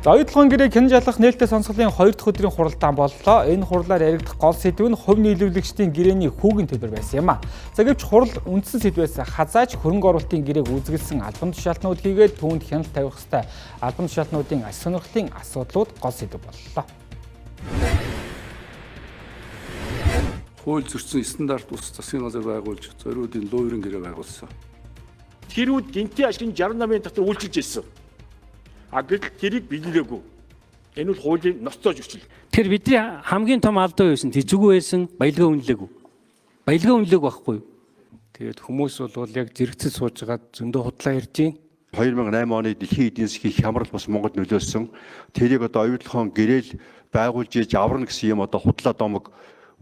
Оюутлогын гэрээг хэн жалах нээлттэй сонсголын 2 дахь өдрийн хуралдаан боллоо. Энэ хурлаар яригдах гол сэдв нь хувь нийлүүлэгчдийн гэрээний хүүгийн төлбөр байсан юм а. За гэвч хурал үндсэн сэдвээс хазааж хөрөнгө оруулалтын гэрээг үзгэлсэн албан тушаалтнууд хийгээд түүнд хяналт тавих ёстой албан тушаалтнуудын аж сонирхлын асуудлууд гол сэдв боллоо. Хууль зөрчсөн стандарт ус засгийн газар байгуулж зориудын луурын гэрээ байгуулсан. Тэрүүд гинтийн ашигын 68-ын дотор үйлчилж ирсэн. Гэтэл тэрийг биелүүлээгүй. Энэ бол хуулийн ноцтой зөрчил. Тэр бидний хамгийн том алдаа байсан. Тэжгүй байсан, баялгаа үнэлээгүй. Баялгаа үнэлээг байхгүй юу? Тэгээд хүмүүс бол яг зэрэгцэл сууж байгаа зөндөө худлаа ярьж байна. 2008 оны дэлхийн эдийн засгийн хямрал бас Монгол нөлөөлсөн. Тэрийг одоо оюутлогын гэрээл байгуулж иж аварна гэсэн юм одоо худлаа домог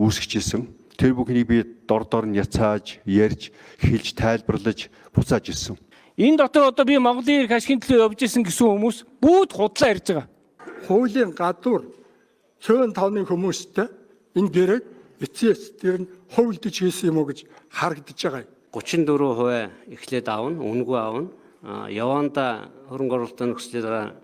үүсгэжсэн. Тэр бүхнийг би дор нь яцааж, ярьж, хэлж, тайлбарлаж буцааж ирсэн. Энэ дотор одоо би Монголын эрх ашигын төлөө явж исэн гэсэн хүмүүс бүгд худлаа ярьж байгаа. Хуулийн гадуур цөөн тооны хүмүүстэй энэ гэрээг эцэс тэр нь хувилдаж хийсэн юм уу гэж харагдаж байгаа. 34% эхлээд аавна, үнгүй аавна. Яванда хөрөнгө оруулалтын нөхцөлөөр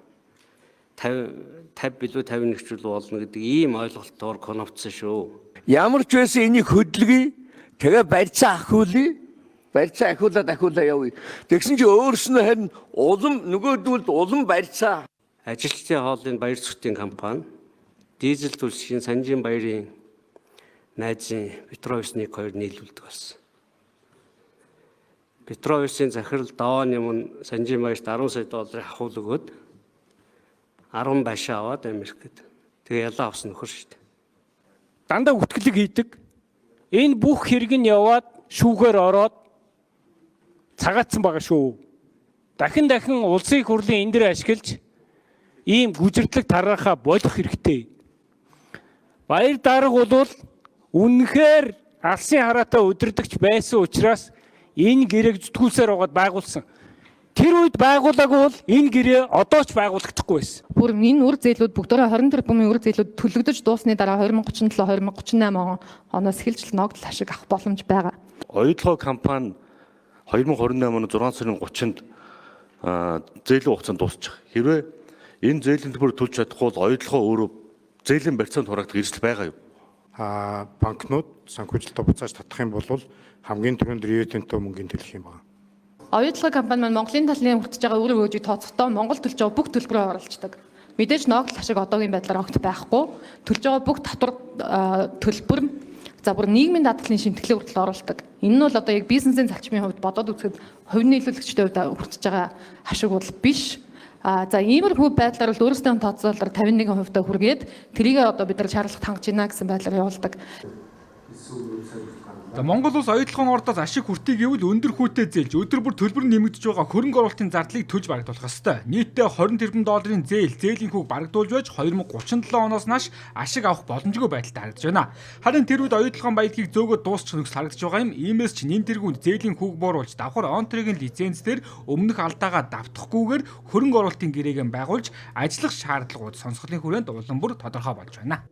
50 билүү 50 нэгжүүл болно гэдэг ийм ойлголтоор конопцсон шүү. Ямар ч байсан энийг хөдөлгөе. Тэгээ барьцаа ахиулъя. Барьцаа ахиулаад явъя. Тэгсэн чи өөрснөө харин улам нөгөөдүүлд улам барьцаа. Ажилчдын хооллын баяр зүтгэн компани дизель түлшгийн Санжийн баярын найзын Петровсник 2 нийлүүлдэг болсон. Петровсын захирал давааны өмнө Санжийн баярт 10 сая долларын хавуул өгөөд 10 башаа аваад Америкт. Тэгээ ялаа авсан нөхөр шүү дээ. Дандаа үтгэлэг хийдэг. Энэ бүх хэрэг нь яваад шүүгээр ороод цагаатсан байгаа шүү. Дахин улсын хурлын энэ дээр ашиглаж ийм гүжирдлэг тараахаа болох хэрэгтэй. Баяр дарга бол үнэхээр алсын хараатай удирдахч байсан учраас энэ гэрээг зүтгүүлсээр байгаад байгуулсан. Тэр үед байгуулаагүй бол энэ гэрээ одоо ч байгуулагдахгүй байсан. Бүр энэ үр зээлүүд бүгдөө 20 тэрбумын үр зээлүүд төлөгдөж дуусны дараа 2037-2038 оноос эхэлж ногдол ашиг авах боломж байгаа. Оюутлогын компани 2028 оны 6 сарын 30-нд зээлийн хугацаанд дуусчих. Хэрвээ энэ зээлийн төлбөр төлж чадахгүй бол оюутлогоо өөрөө зээлийн барьцаанд хураагдах эрсдэл байгаа юу? Банкнууд санхүүжилтөд буцааж татах юм бол хамгийн түрүүнд риэтэнтэй мөнгөний төлөх юм байна. Оюутлогын компани маань Монголын талын хүртэж байгаа үр өгөөжийг тооцохдоо Монгол төлж байгаа бүх төлбөрөөр оруулцдаг. Мэдээж ногдол ашиг одоогийн байдлаар огт байхгүй. Төлж байгаа бүх татвар төлбөр за бүр нийгмийн даатгалын шимтгэлээ хүртэл оруулдаг. Энэ нь бол одоо яг бизнесийн залчмын хувьд бодоод үзэхэд хувь нийлүүлэгчдийн хувьд хүртэж байгаа ашиг бол биш. За иймэрхүү байдлаар бол өөрсдөө тооцоолоор 51% хүргээд тэрийг одоо бид нар шаардлагат хангаж байна гэсэн байдлаар явуулдаг. Монгол улс оюутлогын ордоос ашиг хүртээ гэвэл өндөр хүүтэй зээлж өдөр бүр төлбөр нэмэгдэж байгаа хөрөнгө оруулалтын зардлыг төлж барагдуулах ёстой. Нийтдээ 20 тэрбум долларын зээлийн хүүг барагдуулж байж 2037 оноос нааш ашиг авах боломжгүй байдалтай харагдаж байна. Харин тэр үед оюутлогын баялагийг зөөгөө дуусчих нөхцөл харагдаж байгаа юм. Иймээс ч нэн тэргүүнд зээлийн хүүг бууруулж давхар онтригийн лицензээр өмнөх алдаагаа давтахгүйгээр хөрөнгө оруулалтын гэрээгээ байгуулж ажиллах шаардлагууд сонсголын хүрээнд улам бүр тодорхой болж байна.